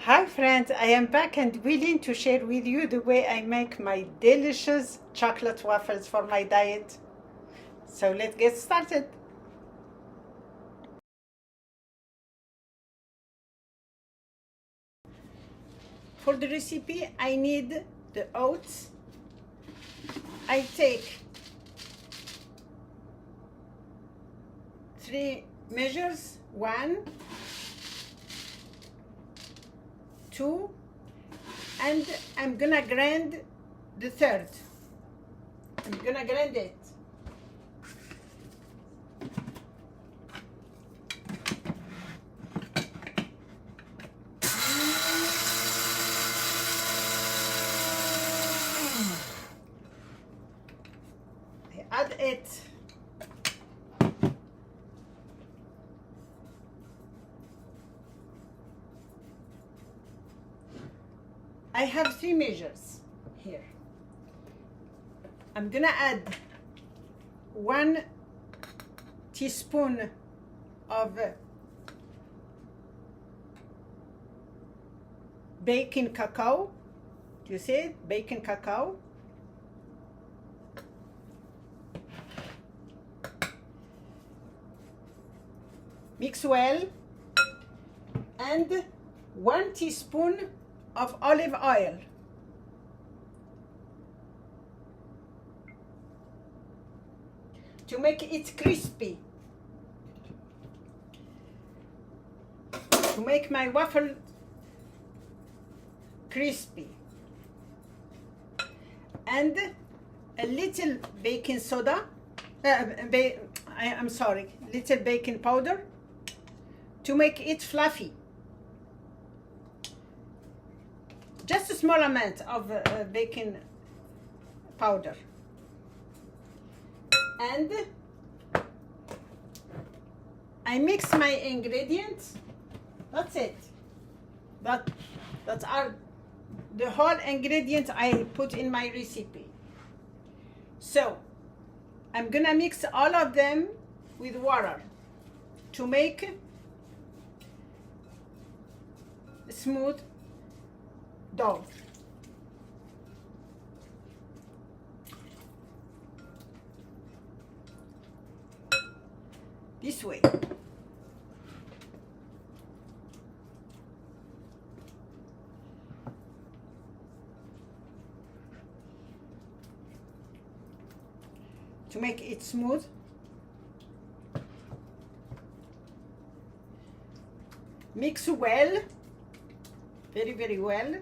Hi friends, I am back and willing to share with you the way I make my delicious chocolate waffles for my diet. So let's get started. For the recipe, I need the oats. I take 3 measures, 1, 2, and I'm gonna grind the third. I'm gonna grind it. I add it. I have 3 measures here. I'm gonna add 1 teaspoon of baking cacao. Do you see it? Baking cacao. Mix well. And 1 teaspoon of olive oil. To make it crispy. To make my waffle crispy. And a little baking soda. I'm sorry, little baking powder to make it fluffy. Just a small amount of baking powder. And I mix my ingredients. That's it. That's are the whole ingredients I put in my recipe. So I'm gonna mix all of them with water to make a smooth dough. This way. To make it smooth. Mix well, very, very well.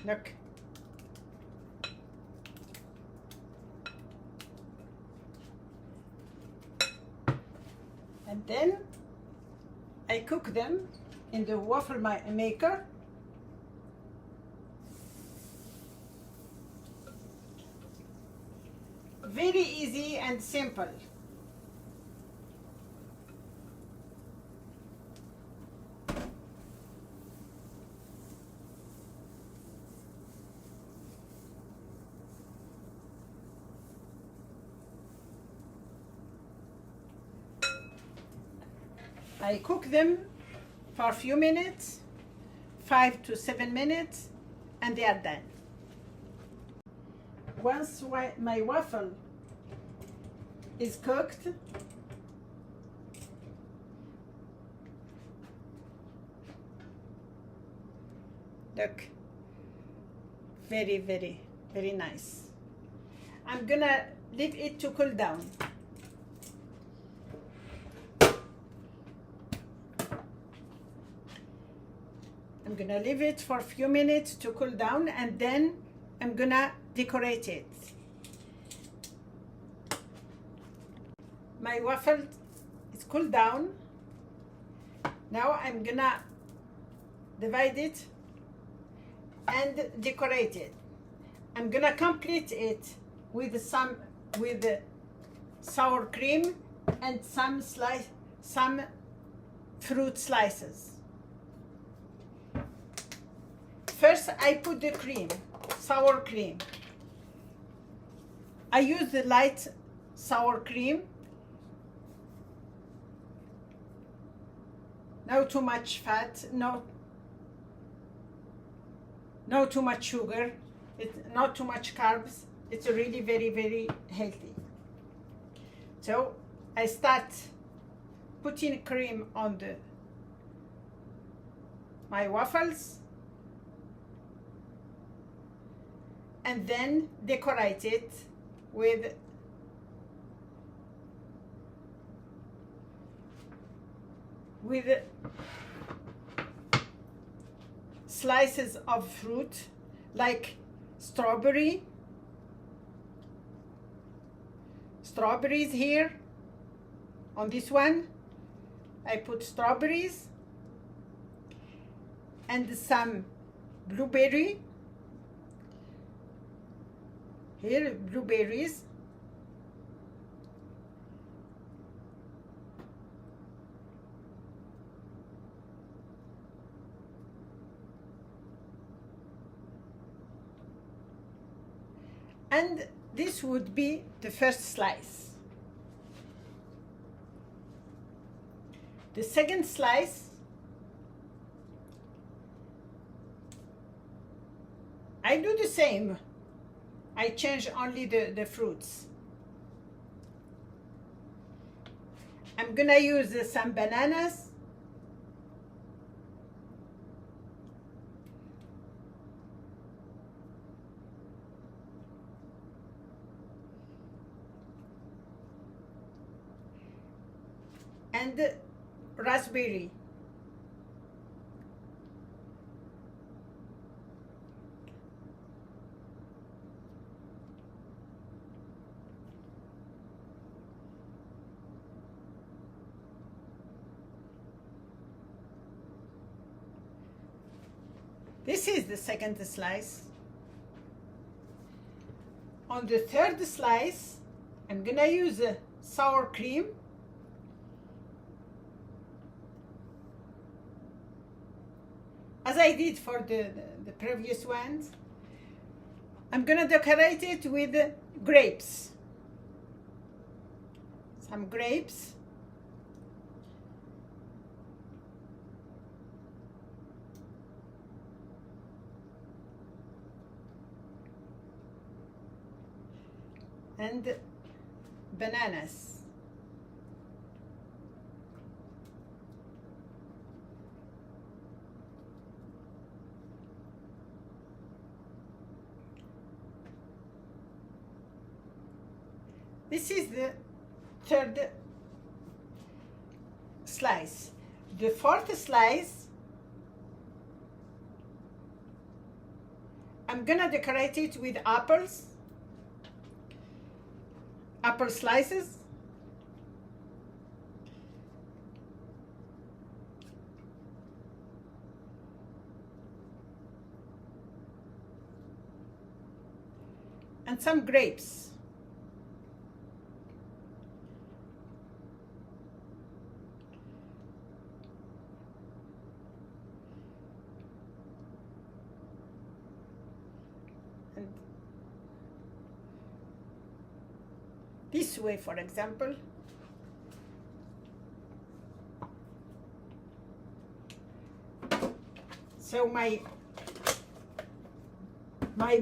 Look. And then I cook them in the waffle maker. Very easy and simple. I cook them for a few minutes, 5 to 7 minutes, and they are done. Once my waffle is cooked, look, very, very, very nice. I'm gonna leave it to cool down. I'm gonna leave it for a few minutes to cool down, and then I'm gonna decorate it. My waffle is cooled down. Now I'm gonna divide it and decorate it. I'm gonna complete it with sour cream and some fruit slices. First, I put the cream, sour cream. I use the light sour cream. No too much fat, no too much sugar, not too much carbs. It's really very, very healthy. So I start putting cream on my waffles, and then decorate it with slices of fruit like strawberries here. On this one I put strawberries and some blueberry. Here, blueberries. And this would be the first slice. The second slice, I do the same. I change only the fruits. I'm gonna use some bananas. And raspberry. This is the second slice. On the third slice, I'm gonna use sour cream. As I did for the previous ones. I'm gonna decorate it with grapes. Some grapes. And bananas. This is the third slice. The fourth slice, I'm gonna decorate it with apples. Apple slices. And some grapes. And this way, for example. So my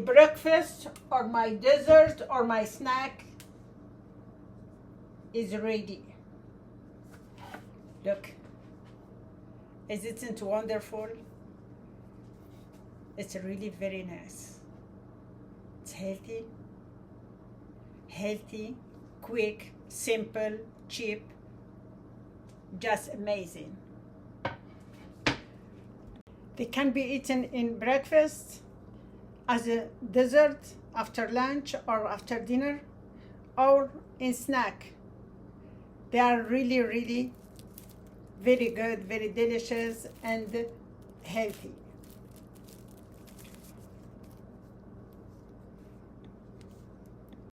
breakfast or my dessert or my snack is ready. Look, isn't it wonderful? It's really very nice. It's healthy, quick, simple, cheap, just amazing. They can be eaten in breakfast, as a dessert, after lunch or after dinner, or in snack. They are really, really very good, very delicious and healthy.